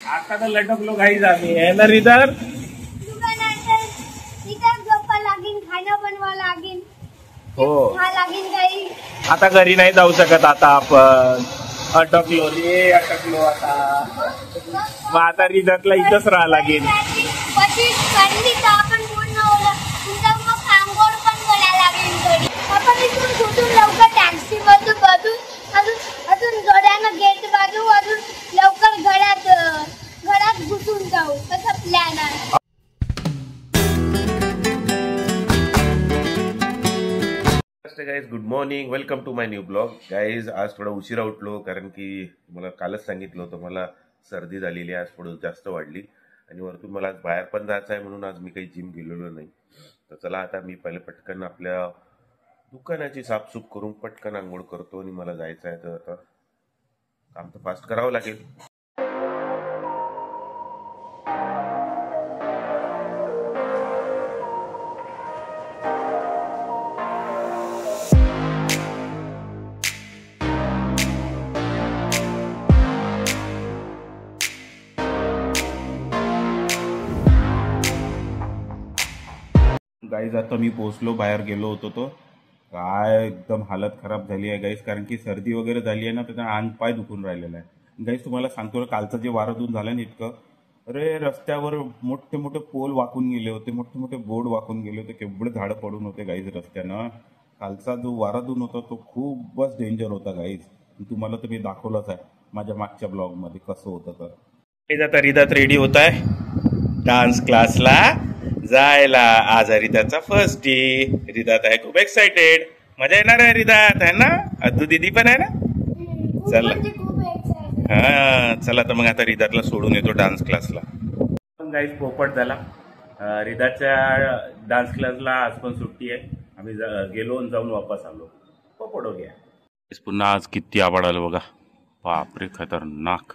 आता तर लटकलो गाईज आम्ही आहे ना रिदर. हो आता घरी नाही जाऊ शकत. आता आपण अटकलो रे अटकलो. आता रिदरला इथंच राहा लागेल. अजून जोड्यानं गेट बाजू अजून लवकर घरात घुसून जाऊ असा प्लॅन आहे. Guys good morning, welcome to my new blog. Guys आज थोडा उशिरा उठलो कारण की मला कालच सांगितलं होतं मला सर्दी झालेली आहे. आज थोडं जास्त वाढली आणि वरतून मला आज बाहेर पण जायचं आहे म्हणून आज मी काही जिम गेलेलो नाही. तर चला आता मी पहिले पटकन आपल्या दुकानाची साफसूफ करून पटकन आंघोळ करतो आणि मला जायचं आहे. तर आता काम तर फास्ट करावं लागेल. गाईज आता मी पोहोचलो, बाहेर गेलो होतो. तो काय एकदम हालत खराब झाली आहे गाईज, कारण की सर्दी वगैरे झाली आहे ना, त्याचा अंग पाय दुखून राहिलेला आहे. गाईज तुम्हाला सांगतो कालचं जे वाराधून झालं ना इतकं, अरे रस्त्यावर मोठे मोठे पोल वाकून गेले होते, मोठे मोठे बोर्ड वाकून गेले होते, केवढे झाडं पडून होते गाईज रस्त्यानं. कालचा जो वाराधून होता तो खूपच डेंजर होता गाईज. तुम्हाला तर मी दाखवलंच आहे माझ्या मागच्या ब्लॉगमध्ये कसं होतं. तर आता रिदात रेडी होत आहे डान्स क्लासला जायला. आज रिदाचा फर्स्ट डे. रिदात आहे खूप एक्साइटेड. मजा येणार आहे रिदात, आहे ना? अद्दू दीदी पण आहे ना? चला हा चला तर मग आता रिदातला सोडून येतो डान्स क्लासला. गाईज पोपट झाला. रिदाच्या डान्स क्लासला आज पण सुट्टी आहे. आम्ही गेलो आणि जाऊन वापस आलो. पोपट हो गया. पुन्हा आज किती आबाड आलं बघा. बापरे खतरनाक.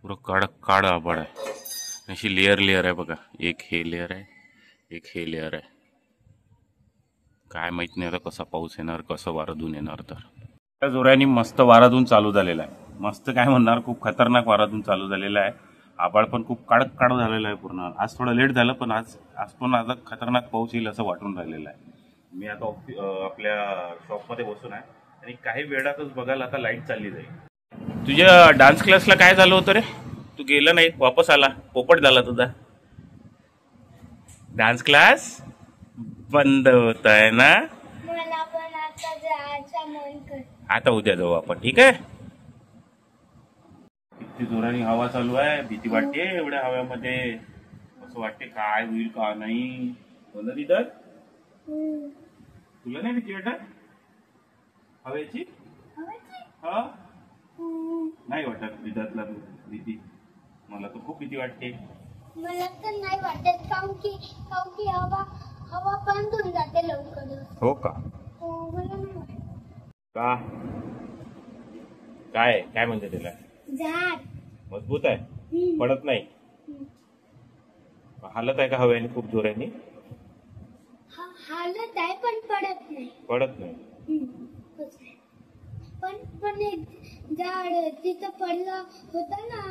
पुरं कडक काढ आबाड आहे. अशी लेअर लेअर आहे बघा. एक हे लेअर आहे, एक हे लेअर आहे. काय माहित नाही आता कसा पाऊस येणार, कसं वाराधून येणार. तर जोराने मस्त वाराधून चालू झालेला आहे. मस्त काय म्हणणार, खूप खतरनाक वाराधून चालू झालेला आहे. आबाळ पण खूप कडक काढ झालेला आहे पूर्ण. आज थोडं लेट झालं पण आज पण आज खतरनाक पाऊस येईल असं वाटून राहिलेलं आहे. मी आता आपल्या शॉपमध्ये बसून आहे आणि काही वेळातच बघायला आता लाईट चालली जाईल. तुझ्या डान्स क्लासला काय झालं होतं रे? तू गेला नाही, वापस आला, पोपट झाला तुझा. डान्स क्लास बंद होत आहे ना? मला पण आता जायचं मन करतं. आता उद्या जाऊ आपण, ठीक आहे? किती जोराने हवा चालू आहे, भीती वाटते एवढ्या हव्यामध्ये. असं वाटते काय होईल का नाही. बोल इधर, तुला नाही भीती वाटत हवेची? हा नाही वाटत विद्यार्थ्याला भीती. मला तर खूप भीती वाटते. मला तर नाही वाटत काऊन की हवा बंद होऊन जाते लवकर. हो का? मला नाही वाटत. का काय म्हणते त्याला? झाड मजबूत आहे, पडत नाही. हालत आहे का हव्याने खूप जोराने? हालत आहे पण पडत नाही. पण एक झाड तिथं पडलं होतं ना.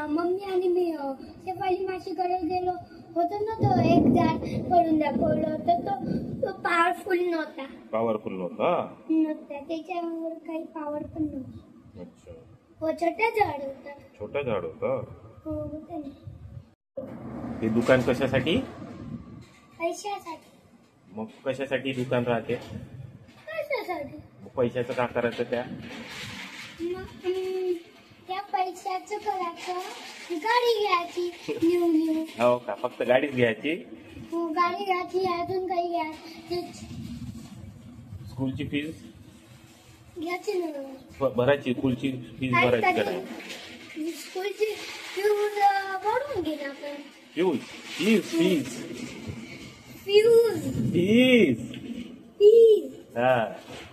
मम्मी आणि मी शेफाली माशीकडे गेलो होतो ना, तो एक झाड पडून दाखवलं होतं. तो पॉवरफुल नव्हता. त्याच्यावर काही पॉवर पण नव्हती. अच्छा. हो, छोटा झाड होता. हो होतं ना. हे दुकान कशासाठी? पैशासाठी. मग कशासाठी दुकान राहते? पैशासाठी. पैशाचं का करायचं त्या पैशाचं करायचं? गाडी घ्यायची न्यू. हो का? फक्त गाडीच घ्यायची? हो, गाडी घ्यायची. अजून काही घ्यायची. स्कूलची फीस घ्यायची ना, भरायची. स्कूलची फीस भरायची का? स्कूलची फ्यूज भरून घे ना आपण.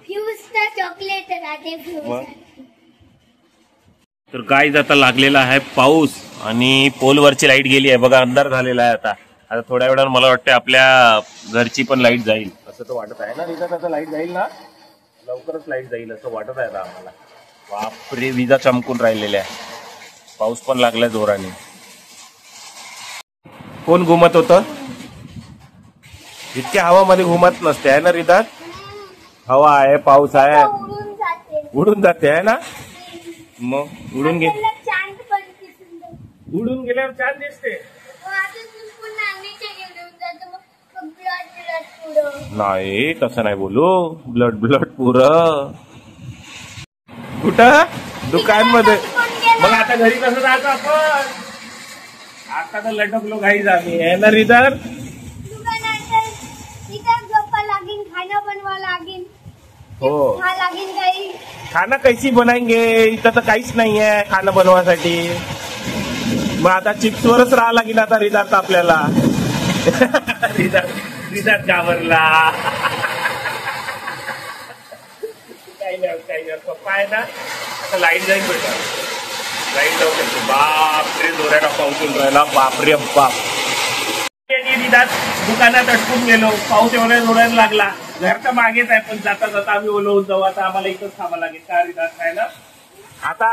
फ्यूजचा चॉकलेट राहते फ्यूज. तर गाईज आता लागलेला आहे पाऊस आणि पोलवरची लाईट गेली आहे बघा. अंधार झालेला आहे. आता थोड्या वेळानं मला वाटतं आपल्या घरची पण लाईट जाईल असं तर वाटत आहे ना. रिदात आता लाईट जाईल ना, लवकरच लाईट जाईल असं वाटत आहे आता आम्हाला. बापरे विजा चमकून राहिलेल्या आहे. पाऊस पण लागलाय जोराने. कोण घुमत होतं? इतक्या हवामध्ये घुमत नसते आहे ना रिदात. हवा आहे, पाऊस आहे, उडून जाते. उडून जाते आहे ना. मग उडून आपल्याला चांद पण दिसून जाते. उडून गेल्यावर छान दिसते. आता तू पुन्हा नीचे घेऊन जातो, मग ब्लड पुढं. नाही तसं नाही बोलू. ब्लड ब्लड पुरं कुठं? दुकानमध्ये. मग आता घरी कसं जायचं आपण? आता तर लटकलो घाईच आम्ही आहे ना रिदार. दुकानात तिथं गप्पा लागीन, खाणं बनवा लागीन. हो, खा लागीन काही. खाना कैसी बनाएंगे? इथं तर काहीच नाही आहे खाणं बनवासाठी. मग आता चिप्स वरच राहा लागेल आता रिदात आपल्याला. रिदात घाबरला. काही नाही पप्पा आहे ना. आता लाईट जाईल बेटा. लाईट जाऊ शकतो. बापरे जोराला पाऊस येऊन राहिला. बापरे बाप. रिदात दुकानात अटकून गेलो. पाऊस एवढ्या जोराला लागला. घर तर मागेच आहे पण जाता जाता आम्ही ओलवून जाऊ. आता आम्हाला इथंच थांबा लागेल का रिदात खायला. आता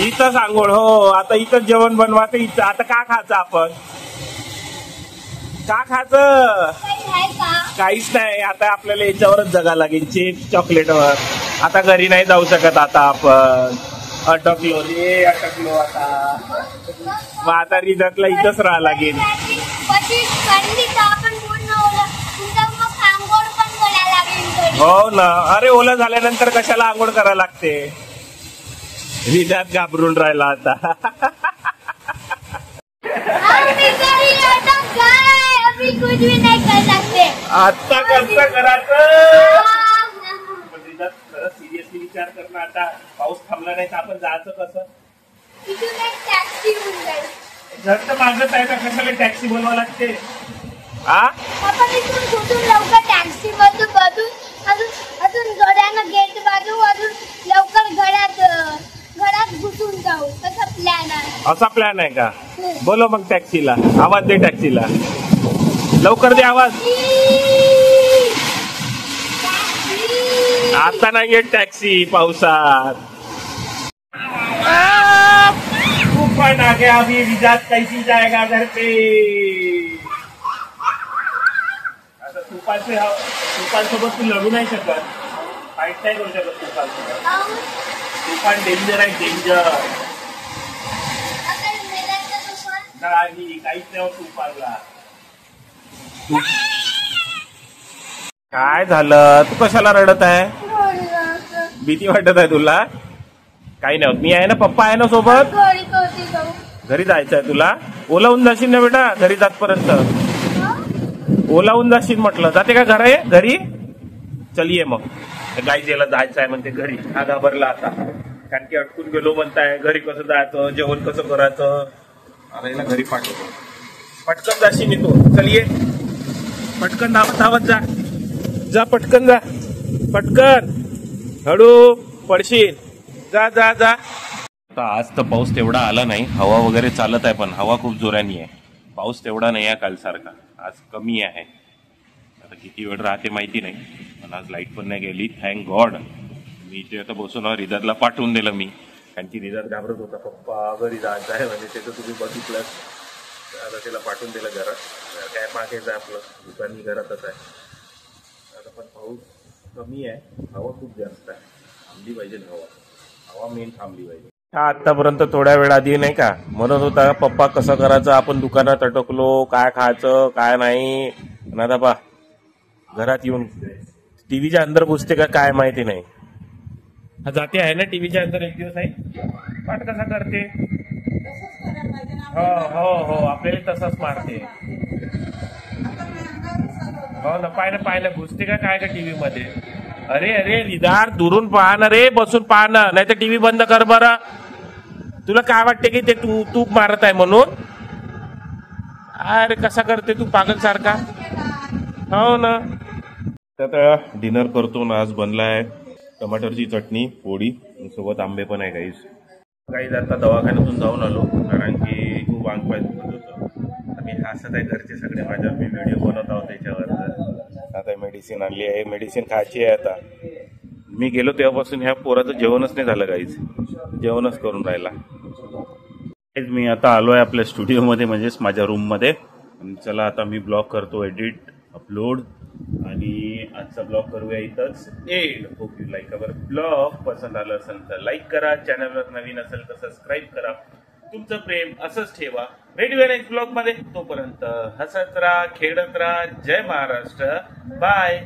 इथंच आंघोळ. हो आता इथंच जेवण बनवायचं. इथं आता का खायचं आपण? का खायचं? काहीच नाही. आता आपल्याला याच्यावरच जगा लागेल. चिप्स चॉकलेटवर. आता घरी नाही जाऊ शकत आता आपण. अटकलो आता. मग आता रिदातला इथंच राहा लागेल. हो ना. अरे ओला झाल्यानंतर कशाला आंघोळ करायला लागते? रिदात घाबरून राहिला आता. आता कसं करायचं? रिदात खरं सिरियसली विचार कर ना. आता पाऊस थांबला नाही तर आपण जायचं कसं? घर तर मागत आहे ना. कशाला टॅक्सी बोलवा लागते? आपण इथून कुठून लवकर टॅक्सी मधून अजून जोड्यानं गेट बाजू अजून लवकर घरात घुसून जाऊ. कसा प्लॅन आहे? असा प्लॅन आहे का? बोलो मग टॅक्सीला. आवाज दे टॅक्सीला. लवकर दे आवाज. आता नाही येत टॅक्सी पावसात. तूफान आ गया. अभी रिदात कैसी जाएगा घर पे? आता तुफानसोबत तू लढू नाही शकत. फाईट नाही करू शकत तुफानसोबत. तुफान डेंजर आहे. डेंजर नाही. काहीच नाही तुफानला. काय झालं? तू कशाला रडत आहे? भीती वाटत आहे तुला? काही नाही होत. मी आहे ना. पप्पा आहे ना सोबत. घरी जायचं आहे तुला. ओलावून जाशील ना बेटा घरी जातपर्यंत. ओलावून जाशील म्हटलं. जाते का घरी? चलिये मग. गाईजेला जायचं आहे म्हणते घरी. हा घाबरला आता. कारण की अटकून गेलो म्हणताय. घरी कसं जायचं? जेवण कसं करायचं? अरे ना घरी पाठवतो. पटकन जाशील मी. तू चलिये. पटकन धावत जा पटकन जा. पटकन. हळू पडशील. जा. आता आज तर पाऊस तेवढा आला नाही. हवा वगैरे चालत आहे पण हवा खूप जोरानी आहे. पाऊस तेवढा नाही आहे काल सारखा. आज कमी आहे. आता किती वेळ राहते माहिती नाही. पण आज लाईट पण नाही गेली. Thank God. मी इथे आता बसून रिदातला पाठवून दिलं मी. कारण की रिदात घाबरत होता. पप्पा घरी जायचं आहे म्हणजे ते तर तुम्ही बघितलं. आता त्याला पाठवून दिलं घरात. काय मागायचं आपलं दुकानी घरातच आहे. आता पण पाऊस कमी आहे. हवा खूप जास्त आहे. थांबली पाहिजे हवा मेन थांबली पाहिजे. आतापर्यंत थोड्या वेळ आधी नाही का म्हणत होता पप्पा कसं करायचं? आपण दुकानात अटकलो. काय खायचं काय नाही. आता बा घरात येऊन टीव्हीच्या अंदर घुसते का काय माहिती नाही. जाते आहे ना टीव्हीच्या अंदर. एक दिवस आहे पाठ कसा करते. हो आपल्याला तसंच मारते. हो ना. पाहिलं घुसते का काय का टीव्ही मध्ये. अरे रिदार दुरून पाहणं रे. बसून पाहणं. नाही तर टीव्ही बंद कर बरं. तुला काय वाटते की ते तू मारत आहे म्हणून? अरे कसा करते तू पागल सारखा. हो ना. आता डिनर करतो ना. आज बनलाय टमाटरची चटणी पोळी सोबत आंबे पण आहे गाईज. आता दवाखान्यातून जाऊन आलो कारण की खूप अंग पाय दुखत होतं. मी हसत आहे. घरचे सगळे माझ्यावर मी व्हिडिओ बनवत आहोत त्याच्यावर. आता मेडिसिन आणली आहे. मेडिसिन खायची आहे. आता मी गेलो तेव्हापासून ह्या पोराचं जेवणच नाही झालं गाईज. जेवणच करून राहिला. मी आता आलोय आपल्या स्टुडिओमध्ये, म्हणजेच माझ्या रूममध्ये. चला आता मी ब्लॉग करतो एडिट, अपलोड, आणि आजचा ब्लॉग करूया इथंच end. Hope you like our blog. पसंत आलं असेल तर लाईक करा, चॅनलवर नवीन असेल तर सबस्क्राईब करा. तुमचं प्रेम असंच ठेवा. भेटूया नेक्स्ट ब्लॉग मध्ये. तोपर्यंत हसत राहा, खेळत राहा. जय महाराष्ट्र. बाय.